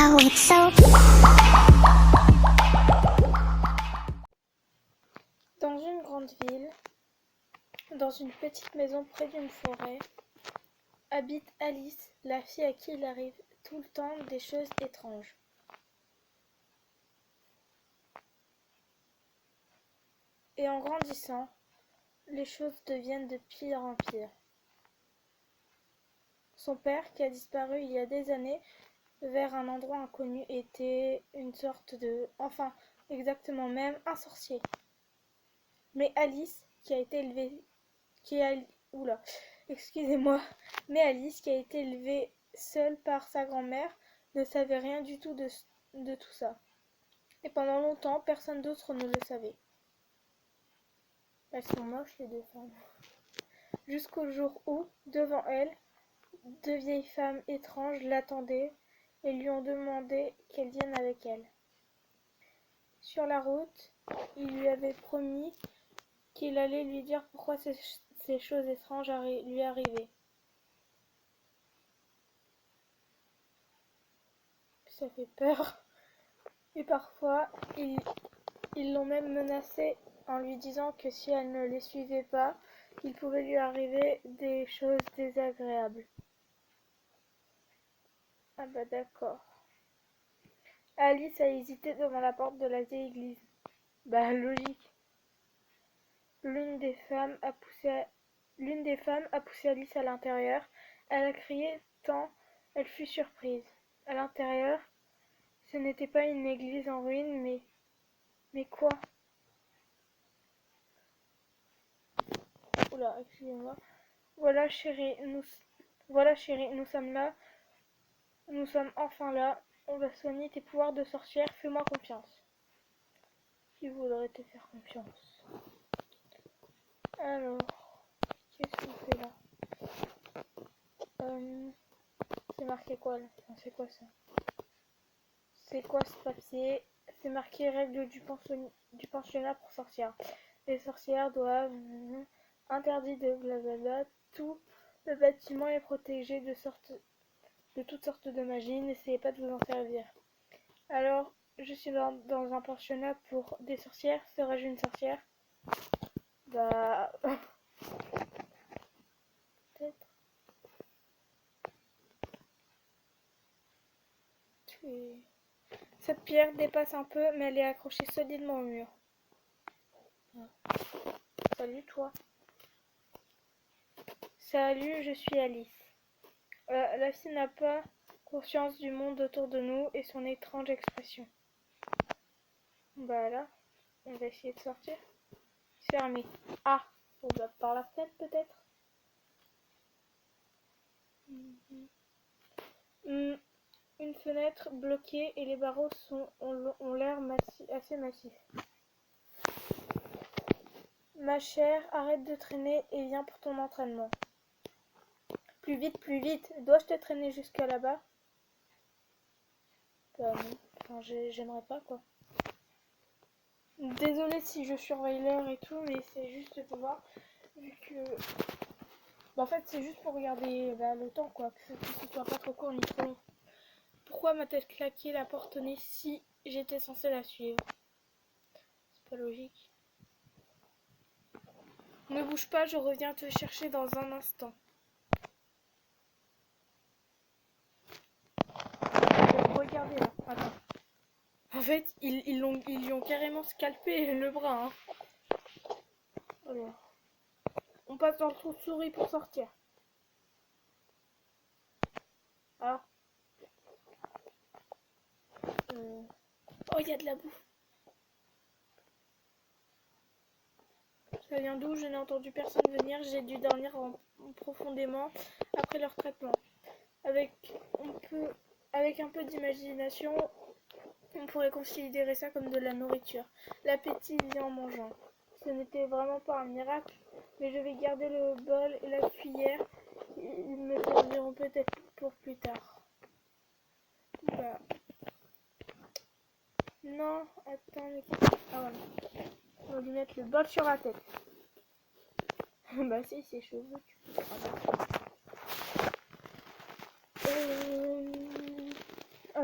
Oh, it's so. Dans une grande ville, dans une petite maison près d'une forêt, habite Alice, la fille à qui il arrive tout le temps des choses étranges. Et en grandissant, les choses deviennent de pire en pire. Son père, qui a disparu il y a des années vers un endroit inconnu, était une sorte de... enfin, exactement même, un sorcier. Mais Alice, qui a été élevée... Oula, excusez-moi. Mais Alice, qui a été élevée seule par sa grand-mère, ne savait rien du tout de tout ça. Et pendant longtemps, personne d'autre ne le savait. Elles sont moches, les deux femmes. Jusqu'au jour où, devant elle, deux vieilles femmes étranges l'attendaient et lui ont demandé qu'elle vienne avec elles. Sur la route, il lui avait promis qu'il allait lui dire pourquoi ces choses étranges lui arrivaient. Ça fait peur. Et parfois, ils l'ont même menacée en lui disant que si elle ne les suivait pas, il pouvait lui arriver des choses désagréables. Ah bah d'accord. Alice a hésité devant la porte de la vieille église. Bah logique. L'une des femmes a poussé Alice à l'intérieur. Elle a crié tant elle fut surprise. À l'intérieur, ce n'était pas une église en ruine, mais quoi? Oula, excusez-moi. Voilà chérie, nous sommes là. Nous sommes enfin là. On va soigner tes pouvoirs de sorcière. Fais-moi confiance. Qui voudrait te faire confiance? Alors, qu'est-ce qu'on fait là? C'est marqué quoi là? Enfin, c'est quoi ça? C'est quoi ce papier? C'est marqué règles du pensionnat pour sorcières. Les sorcières doivent... interdit de blablabla. Tout le bâtiment est protégé de toutes sortes de magie. N'essayez pas de vous en servir. Alors, je suis dans un pensionnat pour des sorcières. Serais-je une sorcière? Bah... peut-être. Cette pierre dépasse un peu, mais elle est accrochée solidement au mur. Salut toi. Salut, je suis Alice. La fille n'a pas conscience du monde autour de nous et son étrange expression. Bah là, on va essayer de sortir. Fermé. Ah, on va par la fenêtre peut-être. Une fenêtre bloquée et les barreaux ont l'air assez massifs. Ma chère, arrête de traîner et viens pour ton entraînement. Plus vite, plus vite. Dois-je te traîner jusqu'à là-bas? Bah non. Enfin, j'aimerais pas quoi. Désolée si je surveille l'heure et tout, mais c'est juste pour voir. Vu que... Bah, en fait, c'est juste pour regarder le temps quoi. Que ce soit pas trop court ni trop long. Pourquoi m'a-t-elle claqué la porte au nez si j'étais censée la suivre? C'est pas logique. Ne bouge pas, je reviens te chercher dans un instant. Regardez là, attends. En fait, ils lui ont carrément scalpé le bras. Hein. Alors, on passe dans le trou de souris pour sortir. Ah. Oh, il y a de la bouffe. Ça vient d'où? Je n'ai entendu personne venir. J'ai dû dormir profondément après leur traitement. Avec un peu d'imagination, on pourrait considérer ça comme de la nourriture. L'appétit vient en mangeant. Ce n'était vraiment pas un miracle, mais je vais garder le bol et la cuillère. Ils me serviront peut-être pour plus tard. Bah. Non, attends, mais... Ah voilà. On va lui mettre le bol sur la tête. Bah si, ses cheveux, tu peux pas.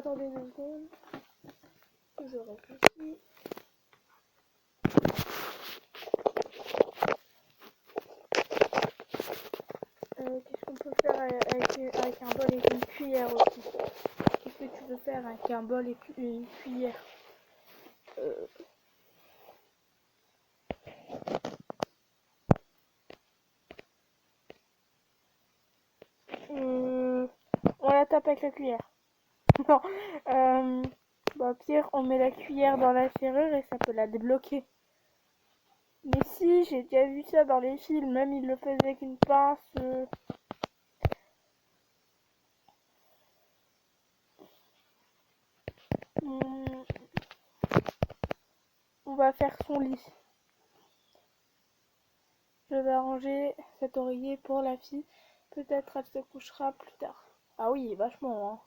Attendez 2 secondes. Je réfléchis. Qu'est-ce qu'on peut faire avec un bol et une cuillère aussi? Qu'est-ce que tu veux faire avec un bol et une cuillère? On la tape avec la cuillère. Non. Bah pire, on met la cuillère dans la serrure et ça peut la débloquer. Mais si, j'ai déjà vu ça dans les films, même ils le faisaient avec une pince. On va faire son lit. Je vais arranger cet oreiller pour la fille. Peut-être elle se couchera plus tard. Ah oui, vachement. Hein.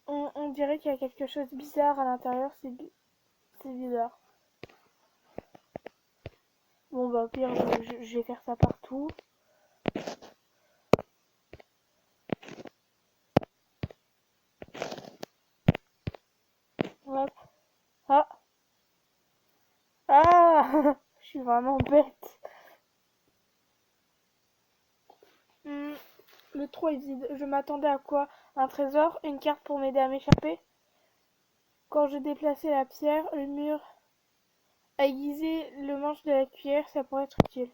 On dirait qu'il y a quelque chose de bizarre à l'intérieur. C'est bizarre. Bon bah pire, je vais faire ça partout. Hop. Ah. Ah. Je suis vraiment bête. Le trou est vide. Je m'attendais à quoi? Un trésor? Une carte pour m'aider à m'échapper? Quand je déplaçais la pierre, le mur aiguisé le manche de la cuillère, ça pourrait être utile.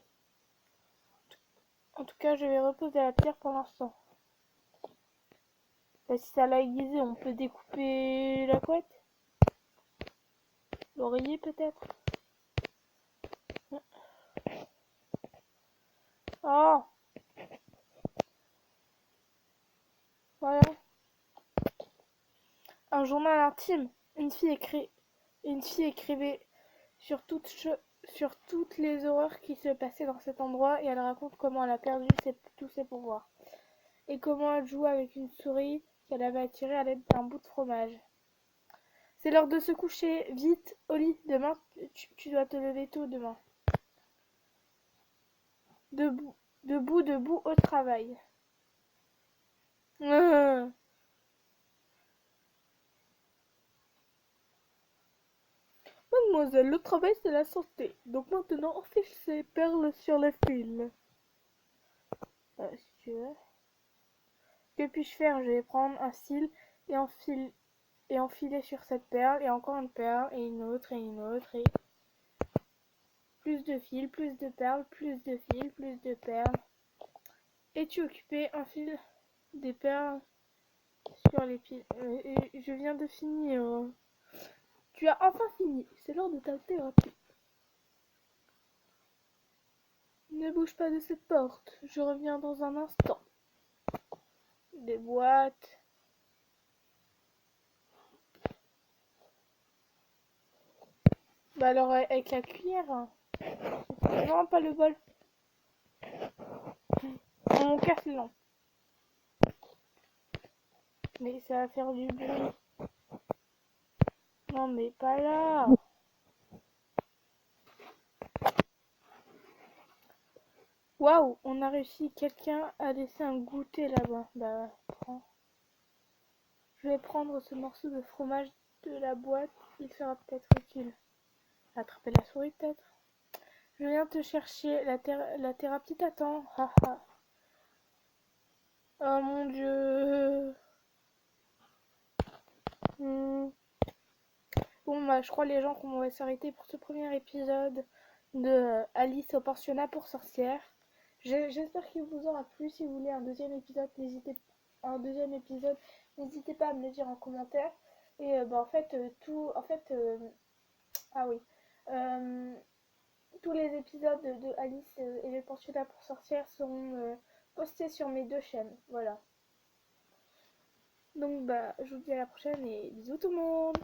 En tout cas, je vais reposer la pierre pour l'instant. Bah, si ça l'a aiguisé, on peut découper la couette? L'oreiller peut-être? Oh! Voilà. Un journal intime. Une fille écrivait sur toutes les horreurs qui se passaient dans cet endroit et elle raconte comment elle a perdu tous ses pouvoirs. Et comment elle jouait avec une souris qu'elle avait attirée à l'aide d'un bout de fromage. C'est l'heure de se coucher. Vite, au lit. Demain, tu dois te lever tôt demain. Debout au travail. Mademoiselle, le travail c'est la santé. Donc maintenant, on fiche ses perles sur le fil. Si tu veux. Que puis-je faire? Je vais prendre un cil et enfiler sur cette perle, et encore une perle, et une autre, et une autre, et plus de fils, plus de perles, plus de fils, plus de perles. Es-tu occupé? Un fil, des perles sur les pieds. Je viens de finir. Tu as enfin fini. C'est l'heure de ta thérapie. Ne bouge pas de cette porte. Je reviens dans un instant. Des boîtes. Bah alors avec la cuillère. Non, pas le bol. On casse les lampes. Mais ça va faire du bruit. Non mais pas là. Waouh, on a réussi. Quelqu'un a laissé un goûter là-bas. Bah prends. Je vais prendre ce morceau de fromage de la boîte. Il sera peut-être utile. Attraper la souris peut-être. Je viens te chercher. La thérapie t'attend. Haha. Oh mon dieu. Bon bah je crois les gens qu'on va s'arrêter pour ce premier épisode de Alice au pensionnat pour sorcières. J'espère qu'il vous aura plu. Si vous voulez un deuxième épisode, n'hésitez pas à me le dire en commentaire. Et en fait ah oui, tous les épisodes de Alice et le pensionnat pour sorcières seront postés sur mes 2 chaînes. Voilà. Donc bah je vous dis à la prochaine et bisous tout le monde.